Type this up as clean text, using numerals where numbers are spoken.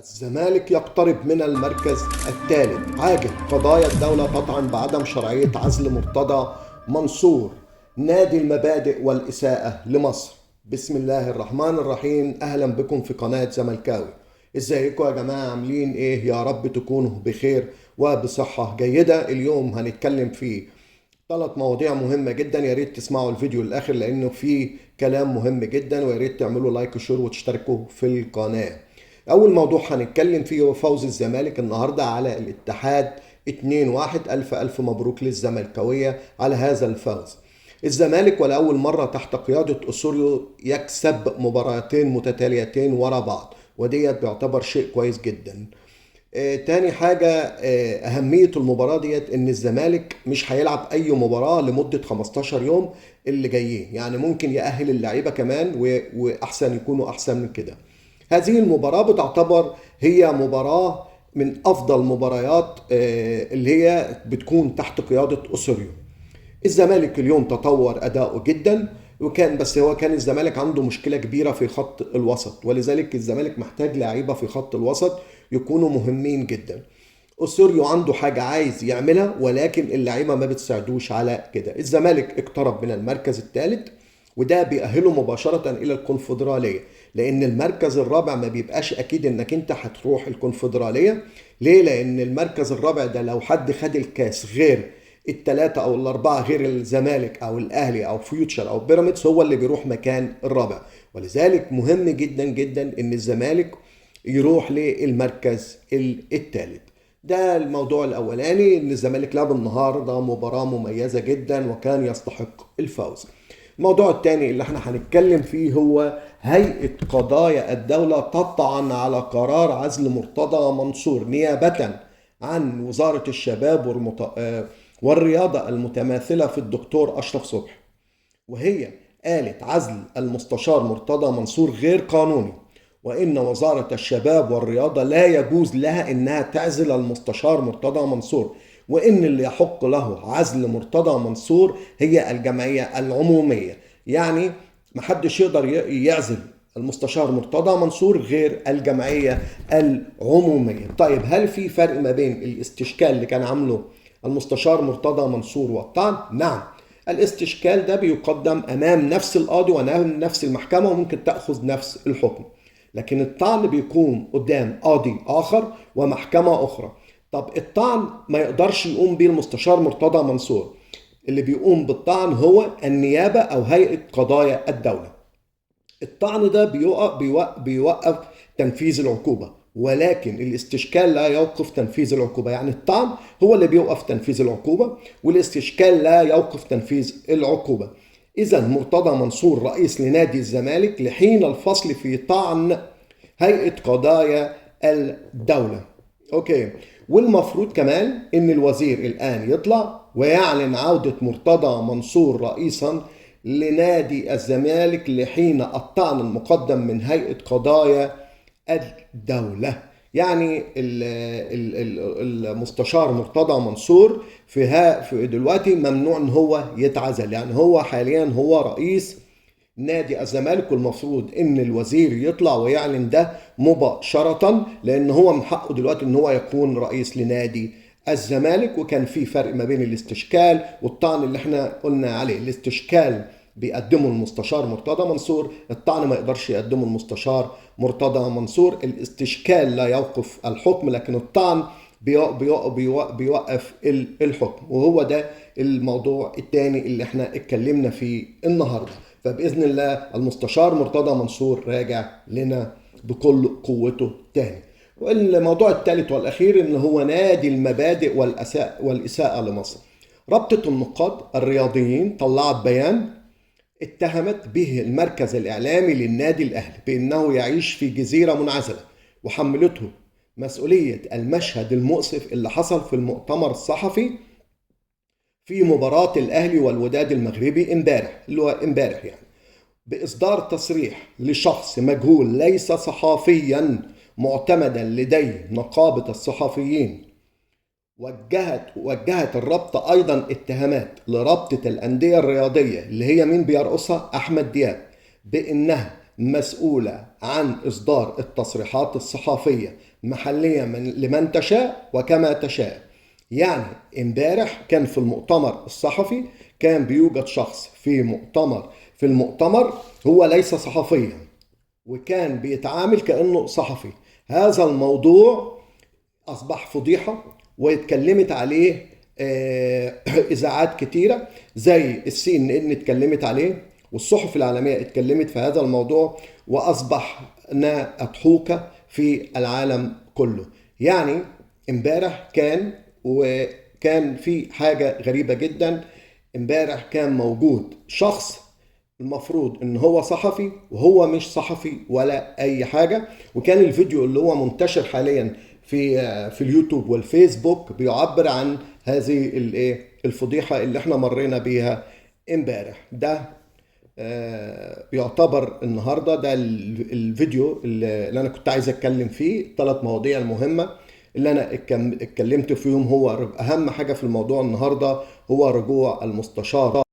الزمالك يقترب من المركز الثالث. عاجل قضايا الدولة تطعن بعدم شرعية عزل مرتضى منصور. نادي المبادئ والإساءة لمصر. بسم الله الرحمن الرحيم. أهلا بكم في قناة زملكاوي. ازيكم يا جماعة؟ عاملين ايه؟ يا رب تكونوا بخير وبصحة جيدة. اليوم هنتكلم في 3 مواضيع مهمة جدا. يا ريت تسمعوا الفيديو للآخر لأنه فيه كلام مهم جدا، ويا ريت تعملوا لايك وشير وتشتركوا في القناة. أول موضوع هنتكلم فيه هو فوز الزمالك النهاردة على الاتحاد 2-1. ألف مبروك للزملكاوية على هذا الفوز. الزمالك ولأول مرة تحت قيادة أسوريو يكسب مباراتين متتاليتين ورا بعض، وديت بيعتبر شيء كويس جدا. تاني حاجة، أهمية المباراة ديت إن الزمالك مش هيلعب أي مباراة لمدة 15 يوم اللي جايين، يعني ممكن يأهل اللعيبة كمان وأحسن يكونوا أحسن من كده. هذه المباراة بتعتبر هي مباراة من أفضل مباريات اللي هي بتكون تحت قيادة أسوريو. الزمالك اليوم تطور أداؤه جدا، بس هو كان الزمالك عنده مشكلة كبيرة في خط الوسط، ولذلك الزمالك محتاج لعيبة في خط الوسط يكونوا مهمين جدا. أسوريو عنده حاجة عايز يعملها، ولكن اللعيبة ما بتساعدوش على كده. الزمالك اقترب من المركز الثالث، وده بيأهله مباشرة إلى الكونفدرالية، لأن المركز الرابع ما بيبقاش أكيد إنك أنت هتروح الكونفدرالية. ليه؟ لأن المركز الرابع ده لو حد خد الكاس غير ال3 أو ال4، غير الزمالك أو الأهلي أو فيوتشر أو بيراميدز، هو اللي بيروح مكان الرابع. ولذلك مهم جدا جدا إن الزمالك يروح للمركز الثالث. ده الموضوع الأولاني، إن الزمالك لعب النهارده مباراة مميزة جدا وكان يستحق الفوز. الموضوع الثاني اللي احنا هنتكلم فيه هو هيئة قضايا الدولة تطعن على قرار عزل مرتضى منصور نيابة عن وزارة الشباب والرياضة المتماثلة في الدكتور أشرف صبحي. وهي قالت عزل المستشار مرتضى منصور غير قانوني، وإن وزارة الشباب والرياضة لا يجوز لها إنها تعزل المستشار مرتضى منصور، وإن اللي يحق له عزل مرتضى منصور هي الجمعية العمومية. يعني محدش يقدر يعزل المستشار مرتضى منصور غير الجمعية العمومية. طيب، هل في فرق ما بين الاستشكال اللي كان عامله المستشار مرتضى منصور والطعن؟ نعم. الاستشكال ده بيقدم أمام نفس القاضي وأمام نفس المحكمة، وممكن تأخذ نفس الحكم. لكن الطعن بيكون قدام قاضي آخر ومحكمة أخرى. طب الطعن ما يقدرش يقوم بيه المستشار مرتضى منصور. اللي بيقوم بالطعن هو النيابة أو هيئة قضايا الدولة. الطعن ده بيوقف تنفيذ العقوبة، ولكن الاستشكال لا يوقف تنفيذ العقوبة. يعني الطعن هو اللي بيوقف تنفيذ العقوبة، والاستشكال لا يوقف تنفيذ العقوبة. إذا مرتضى منصور رئيس لنادي الزمالك لحين الفصل في طعن هيئة قضايا الدولة. أوكي. والمفروض كمان إن الوزير الآن يطلع ويعلن عودة مرتضى منصور رئيسا لنادي الزمالك لحين الطعن المقدم من هيئة قضايا الدولة. يعني المستشار مرتضى منصور في دلوقتي ممنوع ان هو يتعزل. يعني هو حاليا هو رئيس نادي الزمالك، والمفروض ان الوزير يطلع ويعلن ده مباشرة، لان هو من حقه دلوقتي ان هو يكون رئيس لنادي الزمالك. وكان في فرق ما بين الاستشكال والطعن اللي احنا قلنا عليه. الاستشكال بيقدمه المستشار مرتضى منصور، الطعن ما يقدرش يقدمه المستشار مرتضى منصور. الاستشكال لا يوقف الحكم، لكن الطعن بيوقف الحكم. وهو ده الموضوع الثاني اللي احنا اتكلمنا فيه النهارده. فبإذن الله المستشار مرتضى منصور راجع لنا بكل قوته تاني. والموضوع الثالث والأخير إن هو نادي المبادئ والإساءة لمصر. رابطة النقاد الرياضيين طلعت بيان اتهمت به المركز الإعلامي للنادي الأهلي بأنه يعيش في جزيرة منعزلة، وحملته مسؤولية المشهد المؤسف اللي حصل في المؤتمر الصحفي في مباراة الأهلي والوداد المغربي امبارح يعني، بإصدار تصريح لشخص مجهول ليس صحافيا معتمدا لديه نقابة الصحفيين. وجهت الرابطة أيضا اتهامات لرابطة الأندية الرياضية اللي هي مين بيرأسها؟ أحمد دياب، بأنها مسؤولة عن إصدار التصريحات الصحفية محليا لمن تشاء وكما تشاء. يعني امبارح كان في المؤتمر الصحفي كان بيوجد شخص في المؤتمر هو ليس صحفيا، وكان بيتعامل كأنه صحفي. هذا الموضوع أصبح فضيحة، واتكلمت عليه إذاعات كتيرة زي CNN اتكلمت عليه، والصحف العالمية اتكلمت في هذا الموضوع، وأصبحنا أضحوكة في العالم كله. يعني امبارح كان في حاجة غريبة جدا. امبارح كان موجود شخص المفروض ان هو صحفي وهو مش صحفي ولا اي حاجة، وكان الفيديو اللي هو منتشر حاليا في اليوتيوب والفيسبوك بيعبر عن هذه الفضيحة اللي احنا مرينا بيها امبارح. ده يعتبر النهاردة ده الفيديو اللي انا كنت عايز اتكلم فيه. 3 مواضيع المهمة اللي انا اتكلمت فيهم، هو اهم حاجة في الموضوع النهاردة هو رجوع المستشار